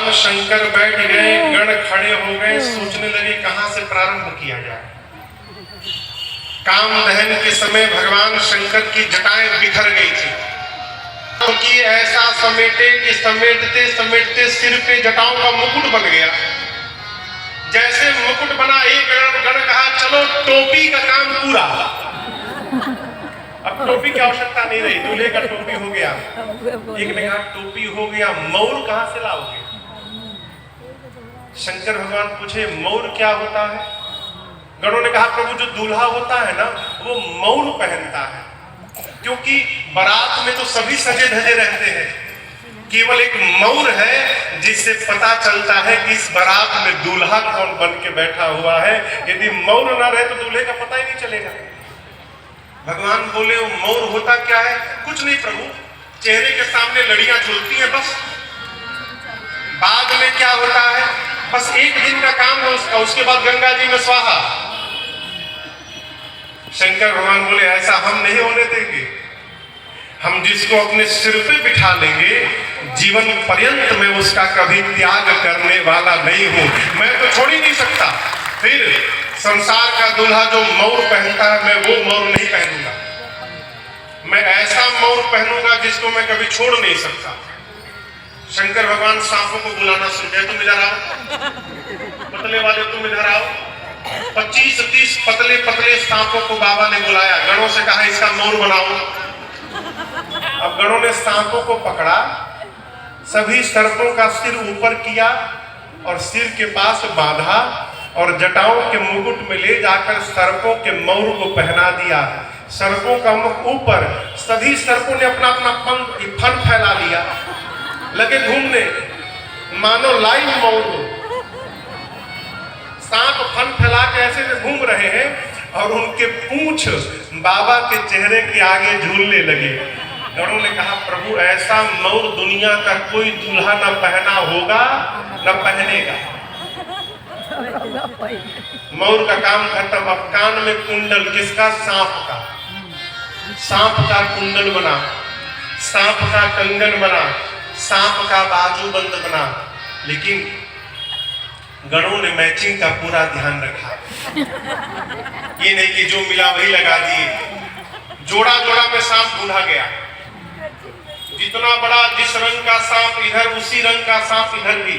भगवान शंकर बैठ गए, गण खड़े हो गए, सोचने लगे कहां से प्रारंभ किया जाए। काम दहन के समय भगवान शंकर की जटाएं बिखर गई थी, क्योंकि तो ऐसा समेटे कि समेटते समेटते सिर पे जटाओं का मुकुट बन गया। जैसे मुकुट बना, एक गण कहा चलो टोपी का काम पूरा। अब टोपी की आवश्यकता नहीं रही, दूल्हे का टोपी हो गया। एक ने कहा टोपी हो गया, मौर कहां से लाओगे? शंकर भगवान पूछे मौर क्या होता है? गणों ने कहा प्रभु जो दूल्हा होता है ना वो मौर पहनता है, क्योंकि बारात में तो सभी सजे धजे रहते हैं, केवल एक मौर है जिससे पता चलता है कि इस बारात में दूल्हा कौन बन के बैठा हुआ है। यदि मौर ना रहे तो दूल्हे का पता ही नहीं चलेगा। भगवान बोले वो मौर होता क्या है? कुछ नहीं प्रभु, चेहरे के सामने लड़ियां झूलती हैं बस। बाद में क्या होता है? बस एक दिन का काम है उसका, उसके बाद गंगा जी में स्वाहा। शंकर भगवान बोले ऐसा हम नहीं होने देंगे। हम जिसको अपने सिर पे बिठा लेंगे जीवन पर्यंत मैं उसका कभी त्याग करने वाला नहीं हूं। मैं तो छोड़ ही नहीं सकता। फिर संसार का दूल्हा जो मौर पहनता है मैं वो मौर नहीं पहनूंगा। मैं ऐसा मौर पहनूंगा जिसको मैं कभी छोड़ नहीं सकता। शंकर भगवान सांपों को बुलाना शुरू किया, तुम इधर आओ, पतले वाले तुम इधर आओ। 25-30 पतले पतले सांपों को बाबा ने बुलाया, गणों से कहा इसका मौर बनाओ। अब गणों ने सांपों को पकड़ा, सभी सर्पों का सिर ऊपर किया और सिर के पास बांधा और जटाओं के मुकुट में ले जाकर सर्पों के मौर को पहना दिया। सर्पों का मुख ऊपर, सभी सर्पों ने अपना अपना फन फैला लिया, लगे घूमने मानो लाइव मौर हो। सांप फन फैला के ऐसे घूम रहे हैं और उनके पूंछ बाबा के चेहरे के आगे झूलने लगे। गणों ने कहा प्रभु ऐसा मौर दुनिया का कोई दूल्हा न पहना होगा न पहनेगा। मौर का काम खत्म। अब कान में कुंडल किसका? सांप का। सांप का कुंडल बना, सांप का कंगन बना, सांप का बाजूबंद बना। लेकिन गणों ने मैचिंग का पूरा ध्यान रखा, ये नहीं कि जो मिला वही लगा दिए। जोड़ा जोड़ा में सांप ढूंढा गया, जितना बड़ा जिस रंग का सांप इधर उसी रंग का सांप इधर भी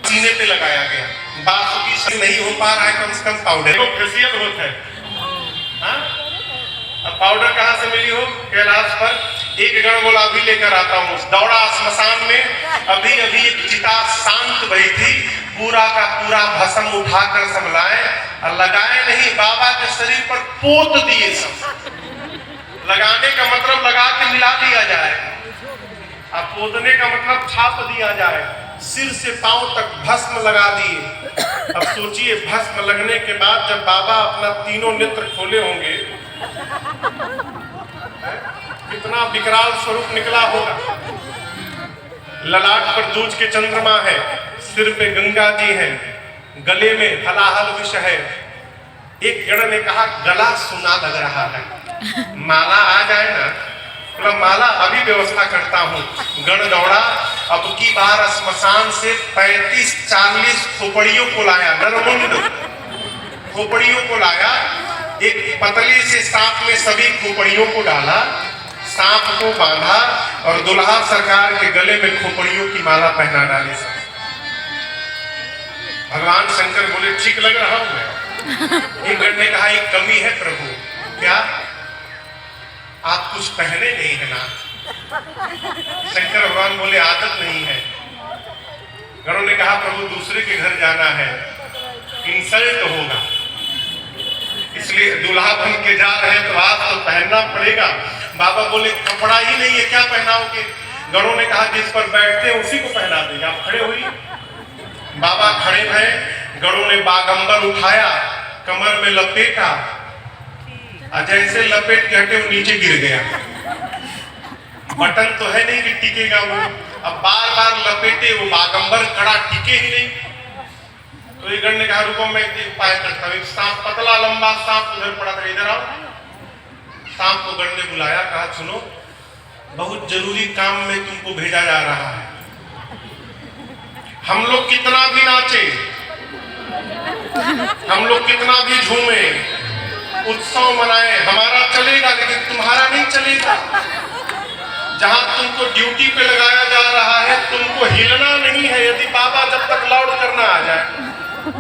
सीने पे लगाया गया। बासुकी से नहीं हो पा रहा है, कम से कम पाउडर तो फेशियल होता है। अब पाउडर कहां से मिली हो? कैलाश पर। एक गण बोला अभी लेकर आता हूं। दौड़ा स्मशान में, अभी अभी एक चिता शांत भई थी, पूरा का पूरा भस्म उठाकर सब लाए और लगाए नहीं, बाबा के शरीर पर पोत दिए। सब लगाने का मतलब लगा के मिला दिया जाए, और पोतने का मतलब छाप दिया जाए। सिर से पांव तक भस्म लगा दिए। अब सोचिए भस्म लगने के बाद जब बाबा अपना तीनों नेत्र खोले होंगे, कितना विकराल स्वरूप निकला होगा। ललाट पर दूज के चंद्रमा है, सिर पे गंगा जी है, गले में हलाहल विष है। एक गण ने कहा गला सुना लग रहा है, माला आ जाए ना। बोला माला अभी व्यवस्था करता हूँ। गण दौड़ा, अब की बार स्मशान से 35-40 खोपड़ियों को लाया, नरमुंड खोपड़ियों को लाया। एक पतली से सांप में सभी खोपड़ियों को डाला, सांप को बांधा और दुल्हा सरकार के गले में खोपड़ियों की माला पहना डाली। भगवान शंकर बोले ठीक लग रहा हूं मैं। एक गण ने कहा एक कमी है प्रभु। क्या? आप कुछ पहने नहीं है ना। शंकर भगवान बोले आदत नहीं है। गणों ने कहा प्रभु दूसरे के घर जाना है, इंसल्ट होगा, इसलिए दूल्हा बन के जा रहे हैं तो आज तो पहनना पड़ेगा। बाबा बोले कपड़ा ही नहीं है, क्या पहनाओगे? गणों ने कहा जिस पर बैठते हैं उसी को पहना देंगे। आप खड़े हुई। बाबा खड़े भये, गणों ने बागंबर उठाया, कमर में लपेटा, जैसे लपेट के हटे वो नीचे गिर गया। बटन तो है नहीं कि टिकेगा वो। अब बार बार लपेटे, वो बागंबर कड़ा टिके ही नहीं। तो एक गण ने कहा रुको मैं एक उपाय करता हूँ। सांप, पतला लंबा सांप उधर पड़ा था, इधर आओ। सांप को गण ने बुलाया, कहा सुनो बहुत जरूरी काम में तुमको भेजा जा रहा है। हम लोग कितना भी नाचे, हम लोग कितना भी झूमे, उत्सव मनाए, हमारा चलेगा लेकिन तुम्हारा नहीं चलेगा। जहां तुमको ड्यूटी पे लगाया जा रहा है तुमको हिलना नहीं है, यदि बाबा जब तक लौट करना आ जाए।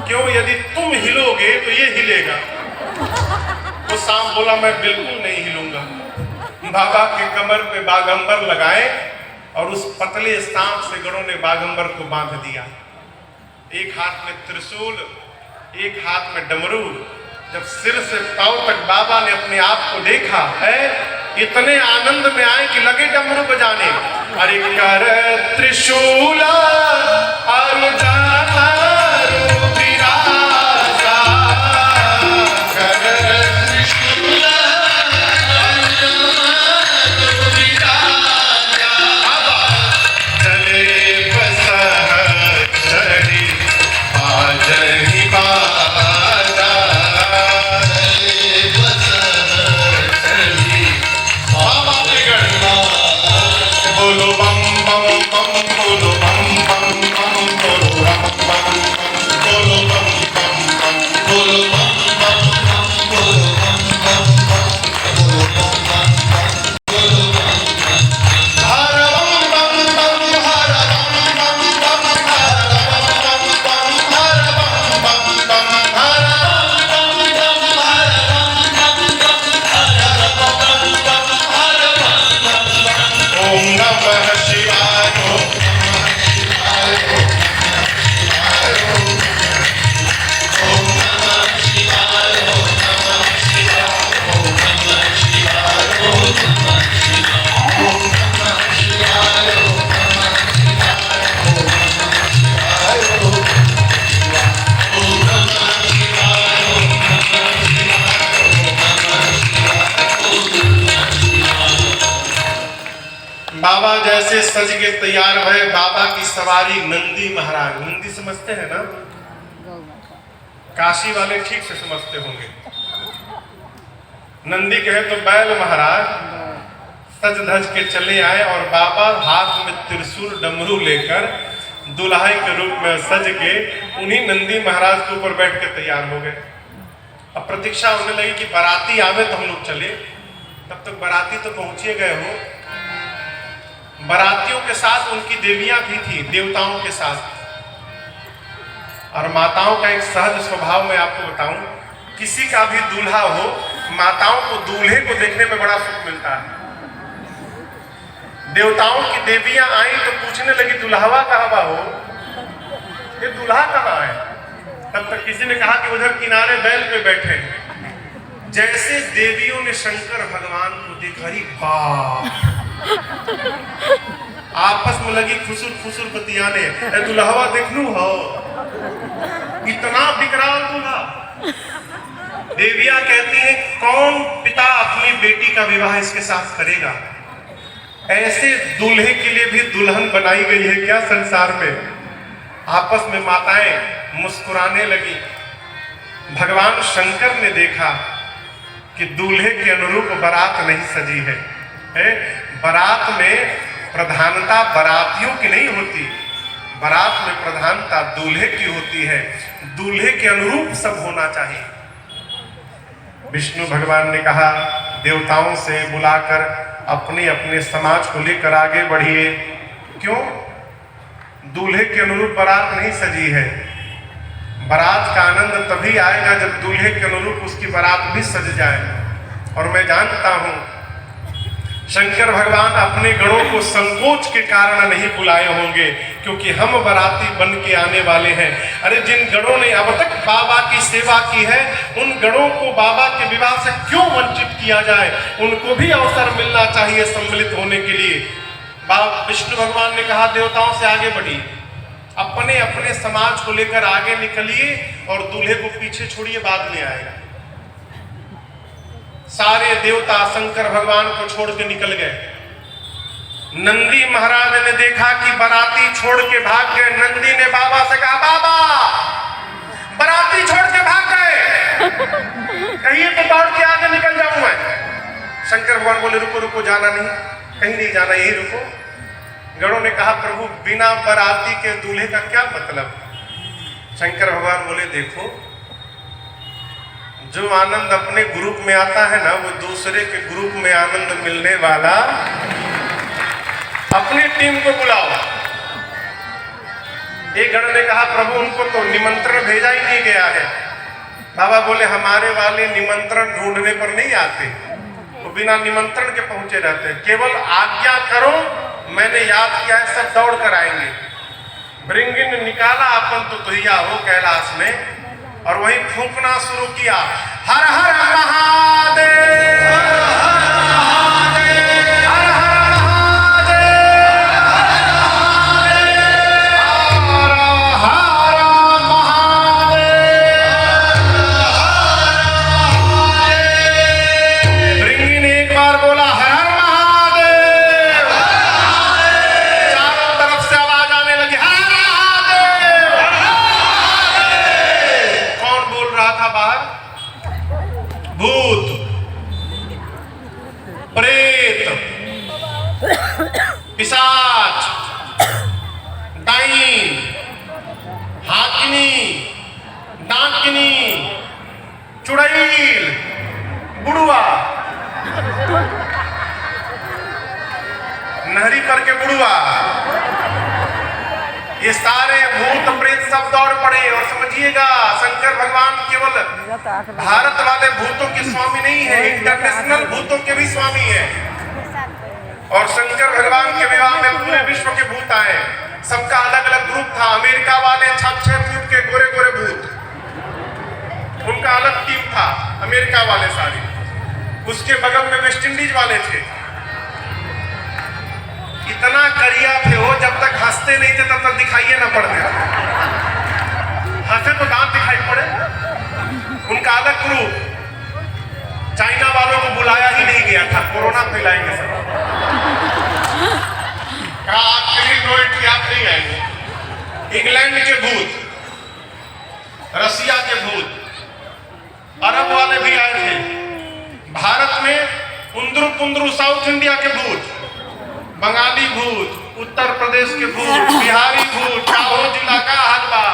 क्यों? यदि तुम हिलोगे तो ये हिलेगा। तो सांप बोला मैं बिल्कुल नहीं हिलूंगा। बाबा के कमर पे बागंबर लगाए और उस पतले सांप से गणों ने बागंबर को बांध दिया। एक हाथ में त्रिशूल, एक हाथ में डमरू। जब सिर से पांव तक बाबा ने अपने आप को देखा है, इतने आनंद में आए कि लगे डमरू बजाने। अरे कर त्रिशूला बाबा जैसे सज के तैयार हुए। बाबा की सवारी नंदी महाराज। नंदी समझते हैं ना? काशी वाले ठीक से समझते होंगे। नंदी कहे तो बैल महाराज सज धज के चले आए और बाबा हाथ में त्रिशूल डमरू लेकर दुल्हे के रूप में सज के उन्हीं नंदी महाराज के ऊपर बैठ के तैयार हो गए। अब प्रतीक्षा होने लगी कि बाराती आवे तो हम लोग चले। तब तक बाराती तो पहुंचे गए हो। बारातियों के साथ उनकी देवियां भी थी, देवताओं के साथ। और माताओं का एक सहज स्वभाव मैं आपको बताऊं, किसी का भी दूल्हा हो, माताओं को दूल्हे को देखने में बड़ा सुख मिलता है। देवताओं की देवियां आई तो पूछने लगी दुल्हवा कहाँ हो, ये दूल्हा कहाँ है? तब तक किसी ने कहा कि उधर किनारे बैल पे बैठे। जैसे देवियों ने शंकर भगवान को देखा, अरे बाप, आपस में लगी खुसुर खुसुर बतियाने, दुल्हवा देख लू हो, इतना विकराल दूल्हा। देवियां कहती हैं कौन पिता अपनी बेटी का विवाह इसके साथ करेगा? ऐसे दूल्हे के लिए भी दुल्हन बनाई गई है क्या संसार में? आपस में माताएं मुस्कुराने लगी। भगवान शंकर ने देखा कि दूल्हे के अनुरूप बारात नहीं सजी है। बारात में प्रधानता बारातियों की नहीं होती, बारात में प्रधानता दूल्हे की होती है। दूल्हे के अनुरूप सब होना चाहिए। विष्णु भगवान ने कहा देवताओं से बुलाकर अपने अपने समाज को लेकर आगे बढ़िए। क्यों? दूल्हे के अनुरूप बारात नहीं सजी है। बारात का आनंद तभी आएगा जब दूल्हे के अनुरूप उसकी बारात भी सज जाए। और मैं जानता हूं शंकर भगवान अपने गणों को संकोच के कारण नहीं बुलाए होंगे, क्योंकि हम बाराती बन के आने वाले हैं। अरे जिन गणों ने अब तक बाबा की सेवा की है, उन गणों को बाबा के विवाह से क्यों वंचित किया जाए? उनको भी अवसर मिलना चाहिए सम्मिलित होने के लिए। बाबा विष्णु भगवान ने कहा देवताओं से आगे बढ़िए, अपने अपने समाज को लेकर आगे निकलिए और दूल्हे को पीछे छोड़िए, बाद में आएगा। सारे देवता शंकर भगवान को छोड़ के निकल गए। नंदी महाराज ने देखा कि बाराती छोड़ के भाग गए। नंदी ने बाबा से कहा बाबा बाराती छोड़ के भाग गए, कहिए तो दौड़ के आगे निकल जाऊं मैं। शंकर भगवान बोले रुको रुको, जाना नहीं, कहीं नहीं जाना, यही रुको। गणों ने कहा प्रभु बिना बाराती के दूल्हे का क्या मतलब? शंकर भगवान बोले देखो, जो आनंद अपने ग्रुप में आता है ना, वो दूसरे के ग्रुप में आनंद मिलने वाला, अपनी टीम को बुलाओ। एक गण ने कहा प्रभु उनको तो निमंत्रण भेजा ही नहीं गया है। बाबा बोले हमारे वाले निमंत्रण ढूंढने पर नहीं आते, वो बिना निमंत्रण के पहुंचे रहते हैं। केवल आज्ञा करो, मैंने याद किया है, सब दौड़ कर आएंगे। भृंगिन निकाला अपन तो तुहिया हो कैलाश में, और वही फूंकना शुरू किया, हर हर महादेव, हर हर महादेव, हर हर महादेव। भृंगी ने एक बार बोला हर हर महादेव, चारों तरफ से आवाज आने लगी हर महादेव। कौन बोल रहा था बाहर? भूत, प्रेत, पिशाच, डाइन, हाकिनी, डाकिनी, चुड़ैल, बुड़ुआ, नहरी करके बुड़ुआ, ये सारे भूत प्रेत सब दौड़ पड़े। और समझिएगा शंकर भगवान केवल भारत वाले भूतों के स्वामी नहीं है, इंटरनेशनल भूतों के भी स्वामी है। और शंकर भगवान के विवाह में पूरे विश्व के भूत आए, सबका अलग अलग ग्रुप था। अमेरिका वाले 6 फुट के गोरे गोरे भूत, उनका अलग टीम था, अमेरिका वाले सारे। उसके बगल में वेस्ट इंडीज वाले थे, इतना करिया थे वो, जब तक हंसते नहीं थे तब तक दिखाइए ना पड़ते, हंसे तो दांत दिखाई पड़े। उनका अलग ग्रुप। चाइना वालों को बुलाया ही नहीं गया था, कोरोना फैलाएंगे सब, कहा आपके लिए नो एंट्री, आप नहीं आएंगे। इंग्लैंड के भूत, रसिया के भूत, अरब वाले भी आए थे। भारत में उंदरू पुंदरू साउथ इंडिया के भूत, बंगाली भूत, उत्तर प्रदेश के भूत, बिहारी भूत, काहो जिला का हलवा,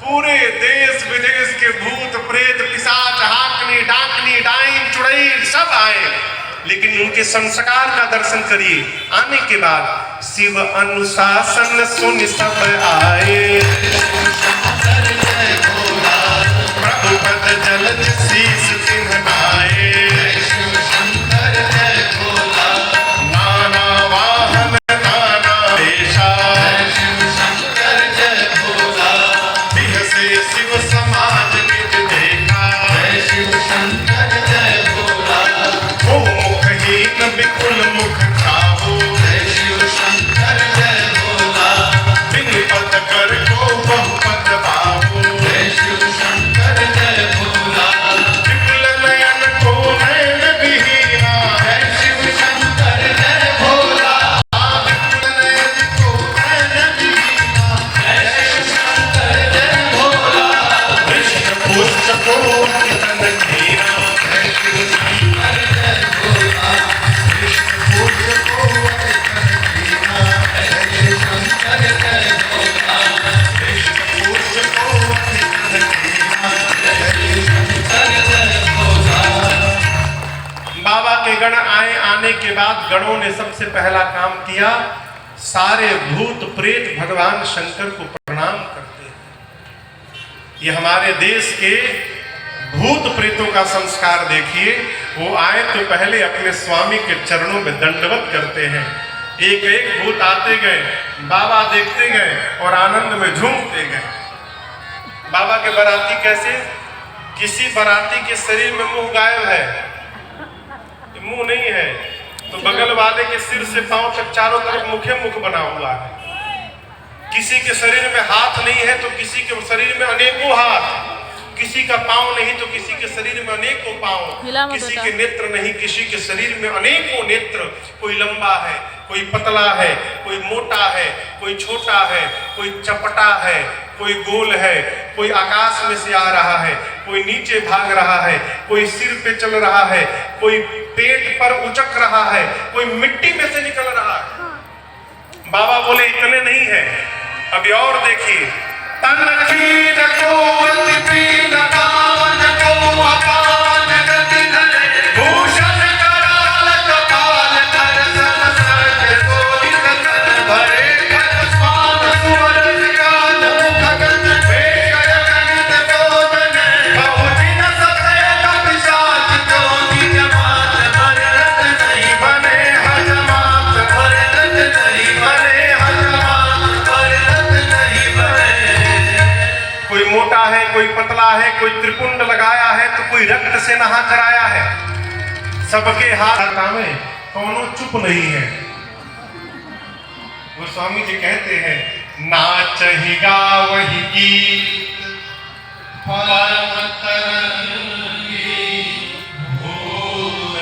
पूरे देश विदेश के भूत प्रेत पिशाच हाकनी डाकनी डाइन चुड़ैल सब आए। लेकिन उनके संस्कार का दर्शन करिए। आने के बाद शिव अनुशासन सुन सब आए, प्रभु पद जलद शीस सिंहनाए, नाना वाहन नाना वेशा, बिहसे शिव समाज निज देखा, ओ मुखहीन विपुल मुख खाओ, बिन पद कर को बहु पद पाओ, विपुल नयन को नयन विहीना, विपुल नयन को नयन विहीना, कृष्ण पुष्ट को तन घेरा, बाबा के गण आए। आने के बाद गणों ने सबसे पहला काम किया, सारे भूत प्रेत भगवान शंकर को प्रणाम करते हैं। ये हमारे देश के भूत प्रेतों का संस्कार देखिए। वो आए तो पहले अपने स्वामी के चरणों में दंडवत करते हैं। एक एक भूत आते गए, बाबा देखते गए और आनंद में झूमते गए। बाबा के बाराती कैसे? किसी बाराती के शरीर में मुंह गायब है, मुंह नहीं है, तो बगल वाले के सिर से पांव तक चारों तरफ मुखे मुख बना हुआ है। किसी के शरीर में हाथ नहीं है तो किसी के शरीर में अनेकों हाथ, किसी का पांव नहीं तो किसी के शरीर में अनेकों पांव, किसी के नेत्र नहीं किसी के शरीर में अनेकों नेत्र। कोई लंबा है, कोई पतला है, कोई मोटा है, कोई छोटा है, कोई चपटा है, कोई गोल है, कोई आकाश में से आ रहा है, कोई नीचे भाग रहा है, कोई सिर पे चल रहा है, कोई पेट पर उचक रहा है, कोई मिट्टी में से निकल रहा है। बाबा बोले इतने नहीं है, अभी और देखिए। तन खीन को पीन कावन को अपान गति धरे, भूषण कराल कपाल कर सम सर्ग शोभित कर भरे खग स्वान सुवर्ण काल मुखगत वेशय गणित गोदन बहुदिन सतय कपिशाच जो निज मात भरत नहीं बने हजमात भरत नहीं बने हजमात भरत नहीं बने। कोई मोटा है, कोई पतला है, कोई त्रिपुंड लगाया है तो कोई रक्त से नहा कराया है। सबके हाथ में कौनो चुप नहीं है। गोस्वामी जी कहते हैं नाच ही गावहि गीत परम तरंगी भूल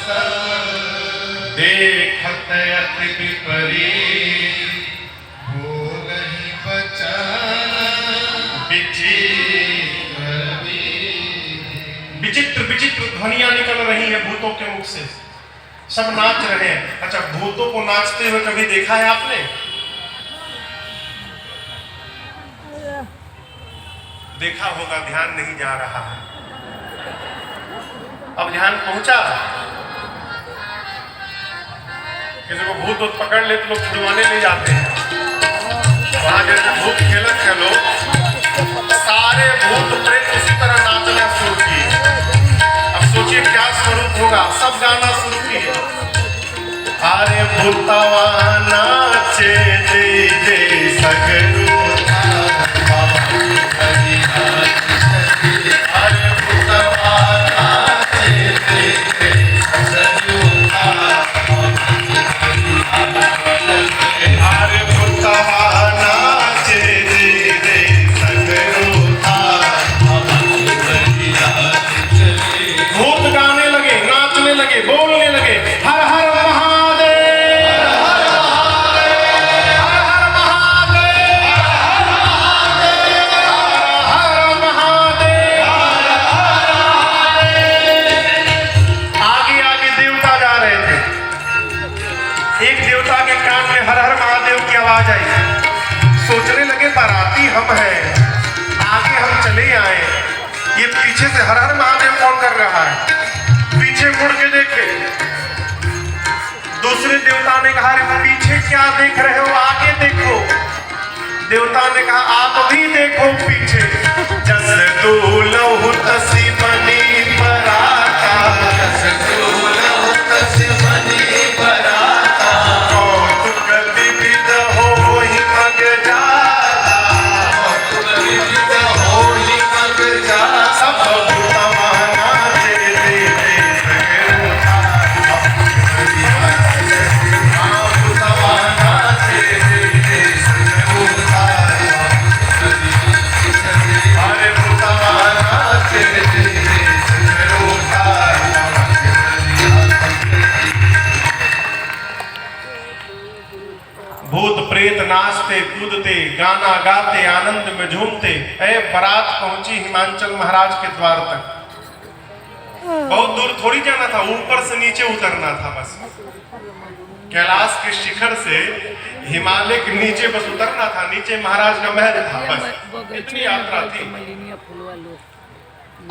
सब देखत अति विपरीत भूलहि बचन विचित्र विचित्र ध्वनियां निकल रही है भूतों के मुख से, सब नाच रहे हैं। अच्छा, भूतों को नाचते हुए कभी देखा है आपने? देखा होगा, ध्यान नहीं जा रहा है। अब ध्यान पहुंचा। किसी को भूत पकड़ ले तो लोग छुड़वाने ले जाते हैं। वहां जैसे भूत खेलत है लोग, सारे भूत प्रेत उसी तरह नाचना शुरू किए। अब सोचिए क्या स्वरूप होगा। सब गाना शुरू किए, अरे भूतवा नाचे जय जय सगरू, अरे भूतवा नाचे जय जय सगरू, अरे भूतवा नाचे जय जय सगरू। भूत गाने लगे, नाचने लगे, बोलने लगे, हर हर महादेव, हर हर महादेव, हर हर महादेव। आगे आगे देवता जा रहे थे। एक देवता के कान में हर हर महादेव की आवाज आई। सोचने लगे बाराती हम हैं, आगे हम चले आए, ये पीछे से हर हर महादेव कौन कर रहा है? पीछे मुड़ के देखे, दूसरे देवता ने कहा पीछे क्या देख रहे हो, आगे देखो। देवता ने कहा आप भी देखो पीछे। जस दूलहु तसी बनी बराता, जस दूलहु तसी बनी बराता, कौतुक विविध होहि मग जाता, कौतुक विविध होहि मग जाता। सब भूतवा नाचे जय जय सगरू, भूतवा नाचे जय जय सगरू, अरे भूतवा नाचे जय जय सगरू। भूत प्रेत नाचते कूदते गाना गाते आनंद में झूमते। बारात पहुंची हिमांचल महाराज के द्वार तक। बहुत दूर थोड़ी जाना था, ऊपर से नीचे उतरना था बस। कैलाश के शिखर से हिमालय के नीचे बस उतरना था, नीचे महाराज का महल था, बस इतनी यात्रा थी।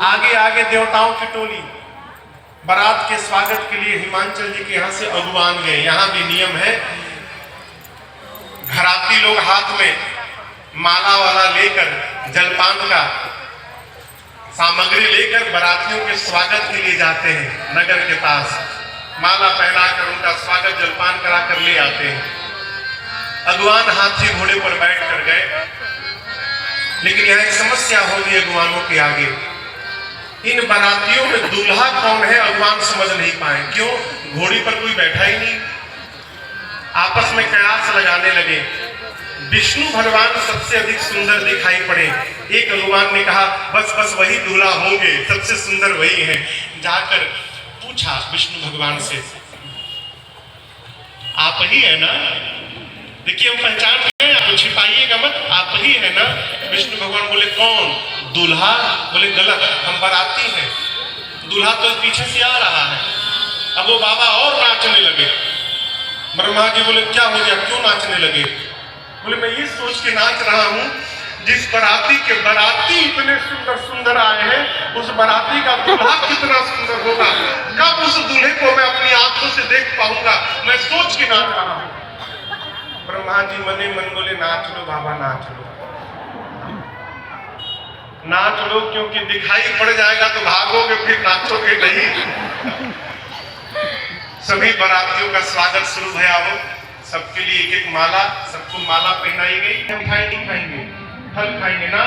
आगे आगे देवताओं की टोली बारात के स्वागत के लिए हिमांचल जी के यहाँ से अगुवान गए। यहाँ भी नियम है, घराती लोग हाथ में माला वाला लेकर जलपान का सामग्री लेकर बारातियों के स्वागत के लिए जाते हैं। नगर के पास माला पहनाकर उनका स्वागत जलपान करा कर ले आते हैं। अगुवान हाथी घोड़े पर बैठ कर गए, लेकिन यहाँ एक समस्या होगी अगुवानों के आगे। इन बारातियों में दूल्हा कौन है अगुवान समझ नहीं पाए। क्यों? घोड़ी पर कोई बैठा ही नहीं। आपस में कयास लगाने लगे। विष्णु भगवान सबसे अधिक सुंदर दिखाई पड़े। एक अगुवान ने कहा बस बस वही दूल्हा होंगे, सबसे सुंदर वही है। जाकर पूछा विष्णु भगवान से, आप ही है ना? देखिए हम पहचान रहे हैं, आप छिपाइएगा मत, आप ही है ना? विष्णु भगवान बोले कौन? दूल्हा। बोले गलत, हम बाराती हैं, दूल्हा तो पीछे से आ रहा है। अब वो बाबा और नाचने लगे। ब्रह्मा जी बोले क्या हो गया, क्यों नाचने लगे? बोले मैं ये सोच के नाच रहा हूँ, जिस बराती के बराती इतने सुंदर सुंदर आए हैं, उस बराती का दूल्हा कितना सुंदर होगा, कब उस दूल्हे को मैं अपनी आंखों से देख पाऊंगा, मैं सोच के नाच रहा हूँ। ब्रह्मा जी मने मन बोले नाच लो बाबा, नाच लो, नाच लो, क्योंकि दिखाई पड़ जाएगा तो भागोगे, फिर नाचोगे नहीं। सभी बारातियों का स्वागत शुरू भया हो, सबके लिए एक एक माला, सबको माला पहनाई गई। मिठाई नहीं खाएंगे, फल खाएंगे ना।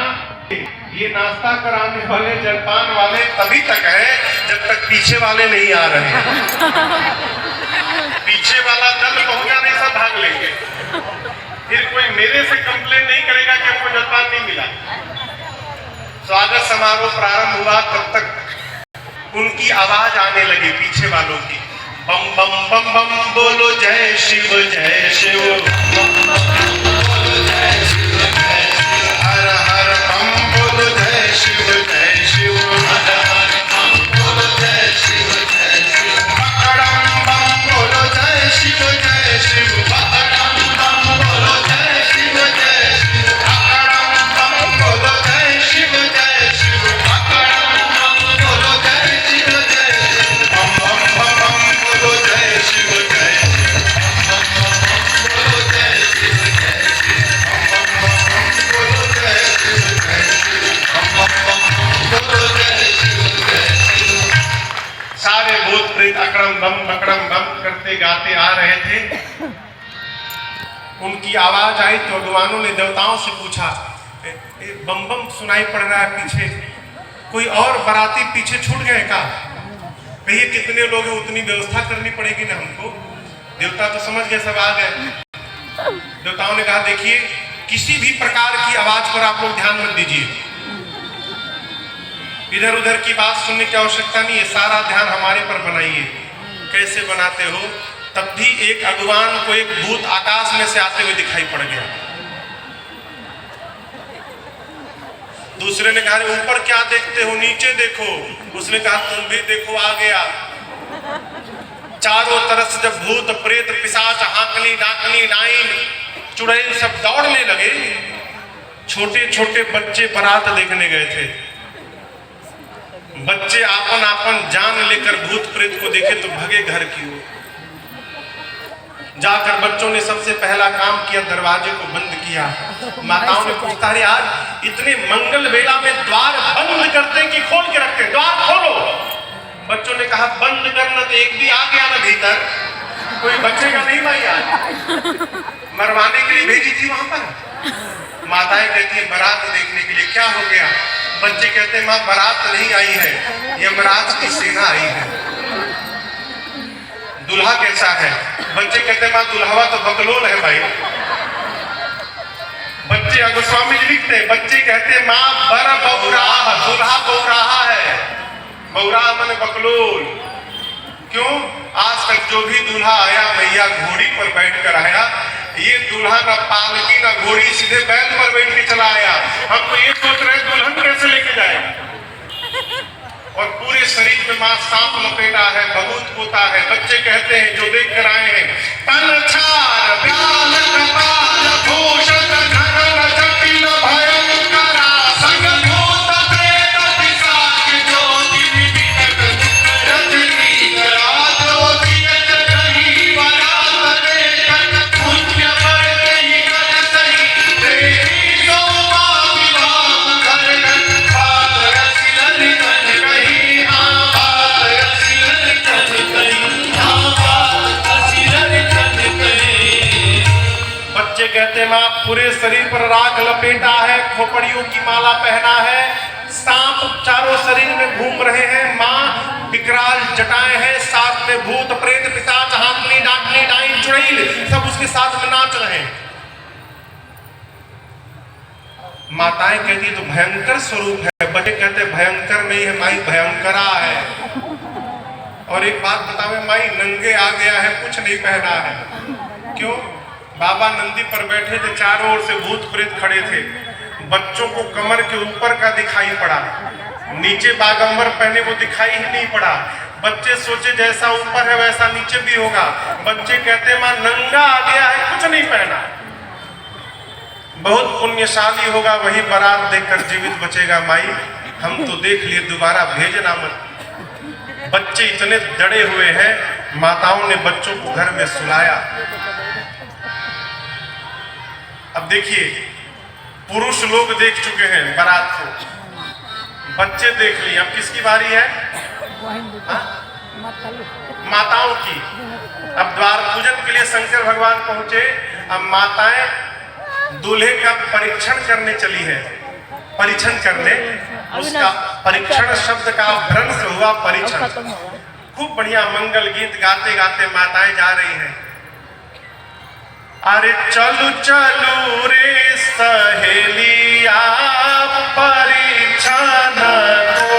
ये नाश्ता कराने वाले, जलपान वाले तभी तक है जब तक पीछे वाले नहीं आ रहे। पीछे वाला दल पहुंचा नहीं, सब भाग लेंगे, फिर कोई मेरे से कंप्लेन नहीं करेगा कि हमको जलपान नहीं मिला। स्वागत समारोह प्रारंभ हुआ, तब तक उनकी आवाज आने लगी पीछे वालों की, बम बम बम बम बोलो जय शिव जय शिव, बोलो जय शिव जय शिव, हर हर बम बोलो जय शिव जय शिव, हर हर बम बोलो जय शिव जय शिव, पकड़म बम बोलो जय शिव जय शिव, पकड़म बम बोलो जय शिव जय शिव, पकड़म बम बोलो जय शिव जय शिव, पकड़म बम बोलो जय शिव जय शिव, बम बम बम बम बोलो जय शिव जय शिव, बम बम बम बोलो जय शिव जय शिव, बम बम बम बोलो जय शिव जय शिव, बम बम बम बोलो जय शिव जय शिव। सारे भूत प्रेत अकड़म बम करते गाते आ रहे थे। उनकी आवाज आई तो भगवानों ने देवताओं से पूछा, बम बम सुनाई पड़ रहा है पीछे, कोई और बाराती पीछे छूट गए का? कहिए कितने लोग हैं, उतनी व्यवस्था करनी पड़ेगी ना हमको। देवता तो समझ गए, सब आ गए। देवताओं ने कहा देखिए, किसी भी प्रकार की आवाज पर आप लोग ध्यान मत दीजिए, इधर उधर की बात सुनने की आवश्यकता नहीं है, सारा ध्यान हमारे पर बनाइए। कैसे बनाते हो? तब भी एक अगवान को एक भूत आकाश में से आते हुए दिखाई पड़ गया। दूसरे ने कहा ऊपर क्या देखते हो, नीचे देखो। उसने कहा तुम भी देखो, आ गया। चारों तरफ से जब भूत प्रेत पिशाच हाकनी डाकनी डाइन चुड़ैल सब दौड़ने लगे, छोटे छोटे बच्चे बारात देखने गए थे। बच्चे आपन आपन जान लेकर भूत प्रेत को देखे तो भगे घर की ओर। जाकर बच्चों ने सबसे पहला काम किया, दरवाजे को बंद किया। माताओं ने पूछा अरे यार इतने मंगल वेला में द्वार बंद करते कि खोल के रखते, द्वार खोलो। बच्चों ने कहा बंद करना, तो एक भी आ गया ना भीतर, कोई बच्चे का नहीं भाई यार, मरवाने के लिए भेजी थी वहां पर। माताएं कहती है बारात देखने के लिए, क्या हो गया? बच्चे कहते हैं माँ बारात नहीं आई है, यमराज की सेना आई है। दूल्हा कैसा है? बच्चे कहते हैं माँ दुल्हवा तो बकलोल है भाई। बच्चे गोस्वामी जी लिखते हैं, बच्चे कहते हैं माँ बर बौराहा, दूल्हा बौराहा है। बौराहा माने बकलोल। क्यों? आज तक जो भी दूल्हा आया भैया घोड़ी पर बैठ कर आया, ये दूल्हा ना पालकी ना घोड़ी, सीधे बैल पर बैठ के चला आया। हम तो ये सोच रहे दुल्हन कैसे लेके जाएगा। और पूरे शरीर में मां सांप लपेटा है, बहुत पोता है। बच्चे कहते हैं जो देख कर आए हैं, तन छार व्याल कपाल भूषण घन जटिल भयंकरा संगभूत प्रेत पिशाच ज्योति विविधक रजनी रात ओदियत कहीं बरात देखत पुण्य बढ़ते ही कर सही देवी सोमा विवाह घर घर बात रसिलन कहीं हाँ बात रसिलन कहीं हाँ बात रसिलन कहीं। बच्चे कहते माँ पूरे शरीर पर राख लपेटा है, खोपड़ियों की माला पहना है, सांप चारों शरीर में घूम रहे हैं, माँ विकराल जटाएं हैं, साथ में भूत प्रेत पिशाच हाकनी डाकनी डाइन चुड़ैल सब उसके साथ में नाच रहे हैं। माताएं कहती तो भयंकर स्वरूप है, बच्चे कहते भयंकर नहीं है माई, भयंकरा है। और एक बात बतावे माई, नंगे आ गया है, कुछ नहीं पहना है। क्यों? बाबा नंदी पर बैठे थे, चारों ओर से भूत प्रेत खड़े थे। बच्चों को कमर के ऊपर का दिखाई पड़ा, नीचे बागंबर पहने वो दिखाई ही नहीं पड़ा। बच्चे सोचे जैसा ऊपर है वैसा नीचे भी होगा। बच्चे कहते मां नंगा आ गया है, कुछ नहीं पहना। बहुत पुण्यशाली होगा वही बारात देखकर जीवित बचेगा। माई हम तो देख लिए, दोबारा भेजना मत। बच्चे इतने डरे हुए हैं, माताओं ने बच्चों को घर में सुलाया। अब देखिए, पुरुष लोग देख चुके हैं बारात को, बच्चे देख लिए, अब किसकी बारी है? माताओं की। अब द्वार पूजन के लिए शंकर भगवान पहुंचे। अब माताएं दूल्हे का परीक्षण करने चली है। परीक्षण करने, उसका परीक्षण शब्द का भ्रंश हुआ परीक्षण। खूब बढ़िया मंगल गीत गाते गाते माताएं जा रही हैं। अरे चलू चलू रे सहेलिया परीक्षण को,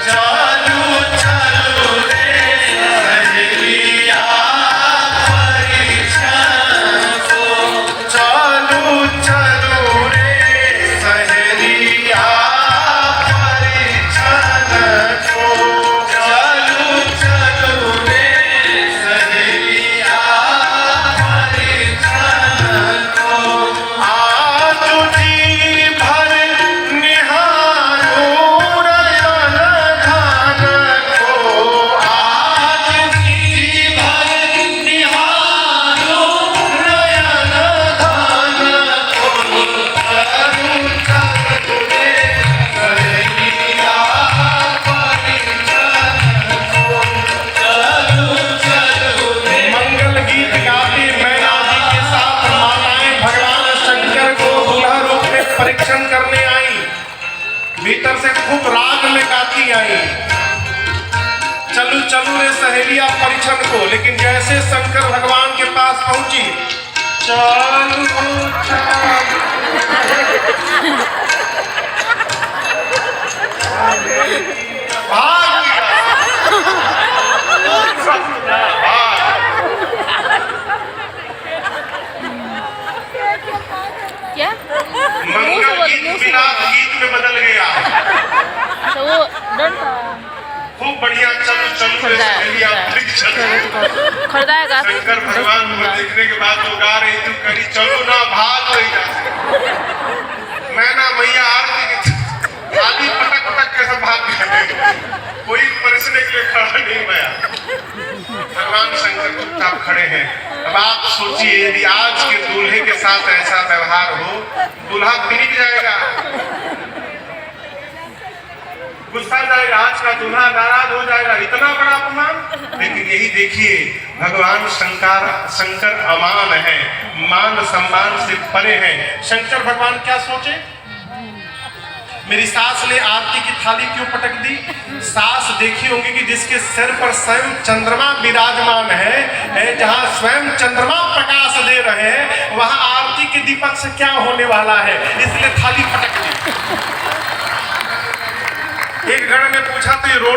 चलू चलू रे सहेलिया परीक्षण को, चलू चलू रे सहेलिया परीक्षण को, चलू चलू रे सहेलिया परीक्षण को। आज जी भर निहारो नयन धन को, आज जी भर निहारो नयन धन को, चलू चलू रे सहेलिया परीक्षण को, चलू चलू रे। मंगल गीत गाती मैना जी के साथ माताएं भगवान शंकर को दूल्हा रूप में परीक्षण करने आई। भीतर से खूब राग में गाती आई, चलू चलू रे सहेलिया परीक्षण को। लेकिन जैसे शंकर भगवान के पास पहुंची, चलू भाग क्या? मंगल गीत विलाप गीत में बदल गया। अच्छा वो डर था। खूब बढ़िया चलू चलू रे सहेलिया परीक्षण। खरीदाएगा शंकर भगवान को देखने के बाद वो गा रही, तू करी चलो ना भाग नहीं जा। मैना मैया आरती की थाली पटक पटक के सब भाग गए, कोई परिसने के लिए खड़ा नहीं हुआ। भगवान शंकर चुपचाप खड़े हैं। अब आप सोचिए, यदि आज के दूल्हे के साथ ऐसा व्यवहार हो, दूल्हा बिक जाएगा, गुस्सा जाएगा, आज का दूल्हा नाराज हो जाएगा, इतना बड़ा अपमान। लेकिन यही देखिए, भगवान शंकर अमान है, मान सम्मान से परे हैं। शंकर भगवान क्या सोचे, मेरी सास ने आरती की थाली क्यों पटक दी? सास देखी होंगी कि जिसके सिर पर स्वयं चंद्रमा विराजमान है, जहां स्वयं चंद्रमा प्रकाश दे रहे हैं, वहां आरती के दीपक से क्या होने वाला है, इसलिए थाली पटक दी। एक गण ने पूछा तो ये रोड